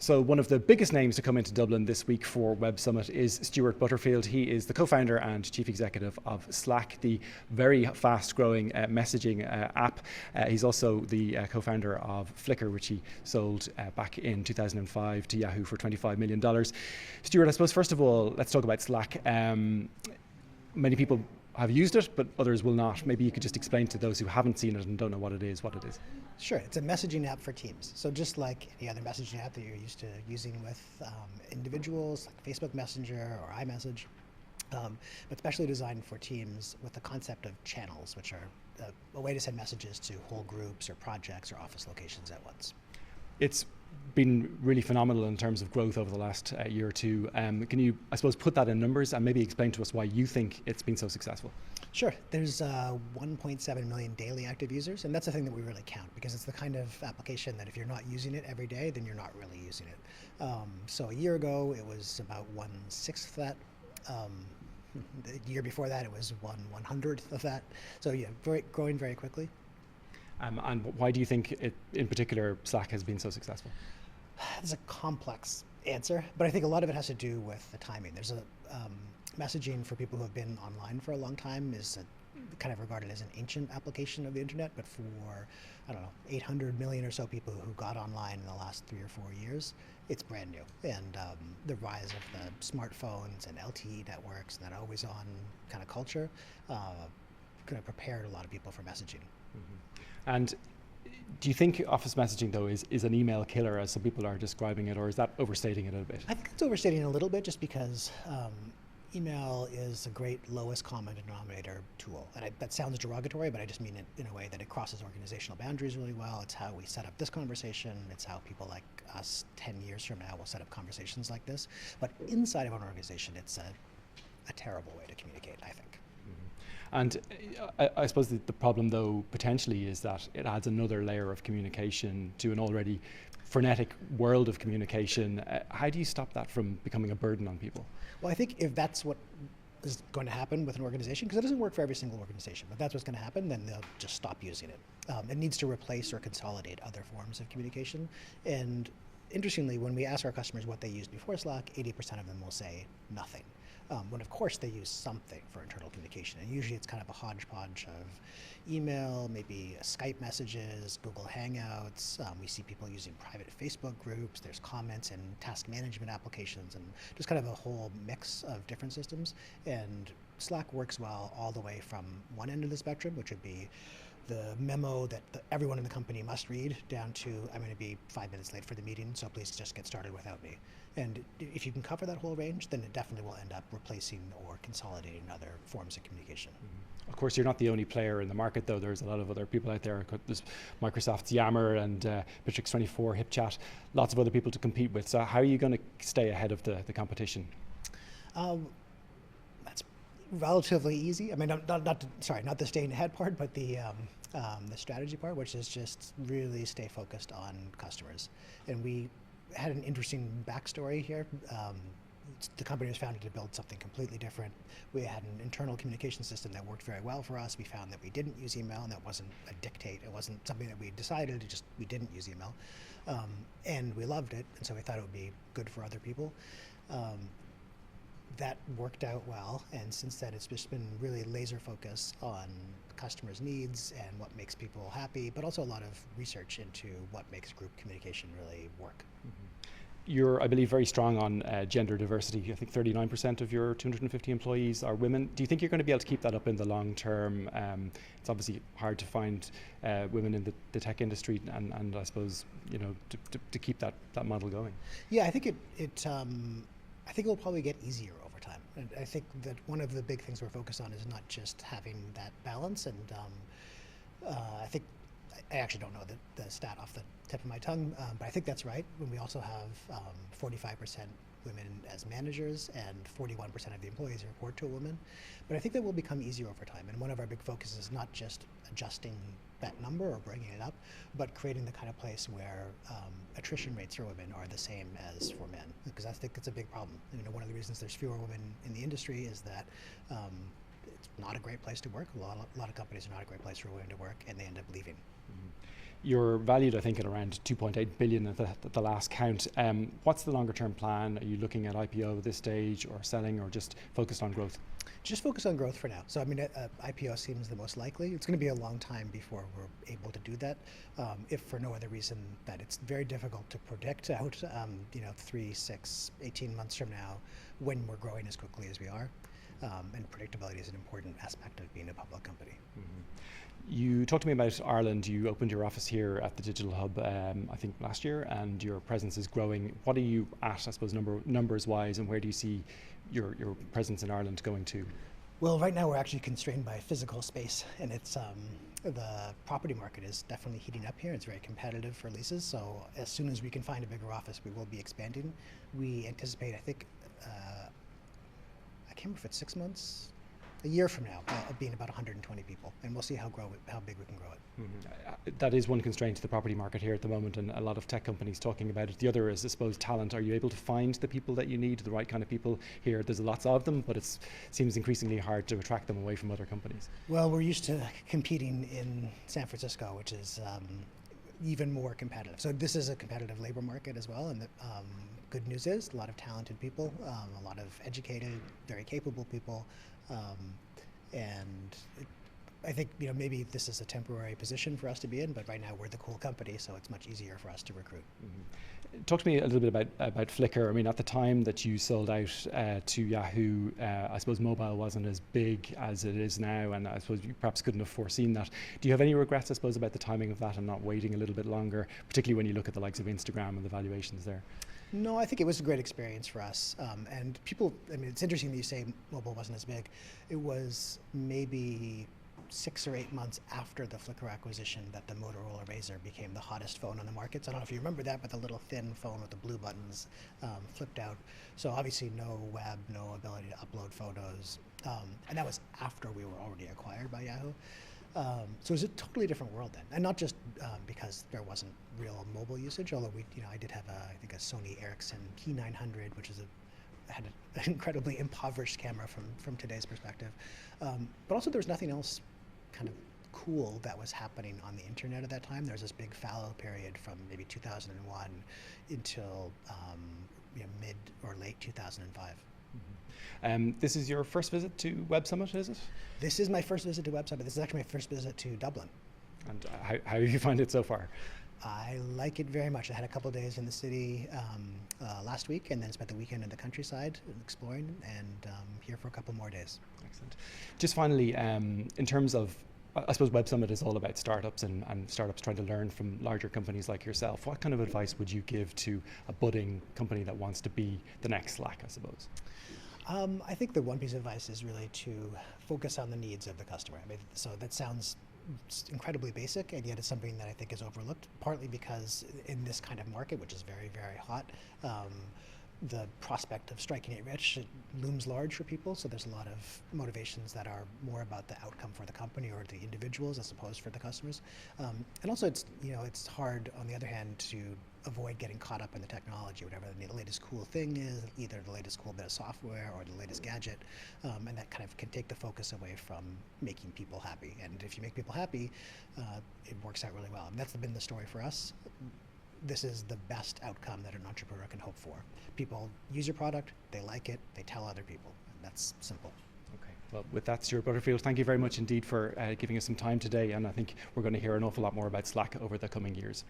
So one of the biggest names to come into Dublin this week for Web Summit is Stewart Butterfield. He is the co-founder and chief executive of Slack, the very fast-growing messaging app. He's also the co-founder of Flickr, which he sold back in 2005 to Yahoo for $25 million. Stewart, I suppose first of all, let's talk about Slack. Many people have used it, but others will not. Maybe you could just explain to those who haven't seen it and don't know what it is. Sure, it's a messaging app for teams. So just like any other messaging app that you're used to using with individuals, like Facebook Messenger or iMessage, but specially designed for teams with the concept of channels, which are a way to send messages to whole groups or projects or office locations at once. It's been really phenomenal in terms of growth over the last year or two. Can you, I suppose, put that in numbers and maybe explain to us why you think it's been so successful? Sure. There's 1.7 million daily active users, and that's the thing that we really count, because it's the kind of application that if you're not using it every day, then you're not really using it. So a year ago, it was about 1/6 of that. The year before that, it was 1/100th of that. So yeah, growing very quickly. And why do you think it, in particular, Slack has been so successful? It's a complex answer, but I think a lot of it has to do with the timing. There's a messaging for people who have been online for a long time is kind of regarded as an ancient application of the internet, but for, I don't know, 800 million or so people who got online in the last 3 or 4 years, it's brand new. And the rise of the smartphones and LTE networks and that always-on kind of culture kind of prepared a lot of people for messaging. Mm-hmm. And do you think office messaging, though, is an email killer, as some people are describing it, or is that overstating it a bit? I think it's overstating it a little bit, just because email is a great lowest common denominator tool. And that sounds derogatory, but I just mean it in a way that it crosses organizational boundaries really well. It's how we set up this conversation. It's how people like us 10 years from now will set up conversations like this. But inside of an organization, it's a terrible way to communicate, I think. And I suppose the problem, though, potentially is that it adds another layer of communication to an already frenetic world of communication. How do you stop that from becoming a burden on people? Well, I think if that's what is going to happen with an organization, because it doesn't work for every single organization, but that's what's going to happen, then they'll just stop using it. It needs to replace or consolidate other forms of communication. And interestingly, when we ask our customers what they used before Slack, 80% of them will say nothing. When of course they use something for internal communication, and usually it's kind of a hodgepodge of email, maybe Skype messages, Google Hangouts. We see people using private Facebook groups. There's comments and task management applications, and just kind of a whole mix of different systems. And Slack works well all the way from one end of the spectrum, which would be the memo that everyone in the company must read, down to, I'm going to be 5 minutes late for the meeting, so please just get started without me. And if you can cover that whole range, then it definitely will end up replacing or consolidating other forms of communication. Mm-hmm. Of course, you're not the only player in the market, though. There's a lot of other people out there. There's Microsoft's Yammer and Bittrex24, HipChat, lots of other people to compete with. So how are you going to stay ahead of the competition? That's relatively easy. I mean, not the staying ahead part, but the strategy part, which is just really stay focused on customers. And we had an interesting backstory here. The company was founded to build something completely different. We had an internal communication system that worked very well for us. We found that we didn't use email, and that wasn't a dictate. It wasn't something that we decided, we didn't use email. And we loved it, and so we thought it would be good for other people. That worked out well, and since then it's just been really laser focused on customers' needs and what makes people happy, but also a lot of research into what makes group communication really work. Mm-hmm. You're, I believe, very strong on gender diversity. I think 39% of your 250 employees are women. Do you think you're going to be able to keep that up in the long term? It's obviously hard to find women in the tech industry, and I suppose, you know, to keep that model going. Yeah, I think it will probably get easier over time. And I think that one of the big things we're focused on is not just having that balance. And I think, I actually don't know the stat off the tip of my tongue, but I think that's right. When we also have 45% women as managers and 41% of the employees report to a woman. But I think that will become easier over time. And one of our big focuses is not just adjusting that number or bringing it up, but creating the kind of place where attrition rates for women are the same as for men, because I think it's a big problem. You know, one of the reasons there's fewer women in the industry is that it's not a great place to work. A lot of companies are not a great place for women to work, and they end up leaving. Mm-hmm. You're valued, I think, at around 2.8 billion at the last count. What's the longer term plan? Are you looking at IPO at this stage, or selling, or just focused on growth? Just focus on growth for now. So I mean, IPO seems the most likely. It's going to be a long time before we're able to do that, if for no other reason that it's very difficult to predict out, 3, 6, 18 months from now, when we're growing as quickly as we are. And predictability is an important aspect of being a public company. Mm-hmm. You talked to me about Ireland. You opened your office here at the Digital Hub, I think last year, and your presence is growing. What are you at, I suppose, numbers wise, and where do you see your presence in Ireland going to? Well, right now we're actually constrained by physical space, and it's the property market is definitely heating up here. It's very competitive for leases, so as soon as we can find a bigger office, we will be expanding. We anticipate, I think, I can't remember if it's 6 months, a year from now, being about 120 people, and we'll see how big we can grow it. Mm-hmm. That is one constraint to the property market here at the moment, and a lot of tech companies talking about it. The other is, I suppose, talent. Are you able to find the people that you need, the right kind of people here? There's lots of them, but it seems increasingly hard to attract them away from other companies. Well, we're used to competing in San Francisco, which is even more competitive. So this is a competitive labor market as well, and the good news is a lot of talented people, a lot of educated, very capable people, and I think maybe this is a temporary position for us to be in, but right now we're the cool company, so it's much easier for us to recruit. Mm-hmm. Talk to me a little bit about Flickr. I mean, at the time that you sold out to Yahoo, I suppose mobile wasn't as big as it is now, and I suppose you perhaps couldn't have foreseen that. Do you have any regrets, I suppose, about the timing of that and not waiting a little bit longer, particularly when you look at the likes of Instagram and the valuations there? No, I think it was a great experience for us. And people, I mean, it's interesting that you say mobile wasn't as big. It was maybe 6 or 8 months after the Flickr acquisition that the Motorola Razr became the hottest phone on the market. So I don't know if you remember that, but the little thin phone with the blue buttons flipped out. So obviously no web, no ability to upload photos. And that was after we were already acquired by Yahoo. So it was a totally different world then, and not just because there wasn't real mobile usage. Although I did have I think a Sony Ericsson Key 900, which had an incredibly impoverished camera from today's perspective. But also there was nothing else kind of cool that was happening on the internet at that time. There was this big fallow period from maybe 2001 until mid or late 2005. This is your first visit to Web Summit, is it? This is my first visit to Web Summit. This is actually my first visit to Dublin. And how have you found it so far? I like it very much. I had a couple of days in the city last week, and then spent the weekend in the countryside exploring, and here for a couple more days. Excellent. Just finally, in terms of, I suppose Web Summit is all about startups and startups trying to learn from larger companies like yourself. What kind of advice would you give to a budding company that wants to be the next Slack, I suppose? I think the one piece of advice is really to focus on the needs of the customer. I mean, so that sounds incredibly basic, and yet it's something that I think is overlooked, partly because in this kind of market, which is very, very hot, the prospect of striking it rich, it looms large for people. So there's a lot of motivations that are more about the outcome for the company or the individuals as opposed for the customers. And also it's hard on the other hand to avoid getting caught up in the technology, whatever the latest cool thing is, either the latest cool bit of software or the latest gadget, and that kind of can take the focus away from making people happy. And if you make people happy, it works out really well. And that's been the story for us. This is the best outcome that an entrepreneur can hope for. People use your product, they like it, they tell other people, and that's simple. Okay, well, with that, Stewart Butterfield, thank you very much indeed for giving us some time today, and I think we're going to hear an awful lot more about Slack over the coming years.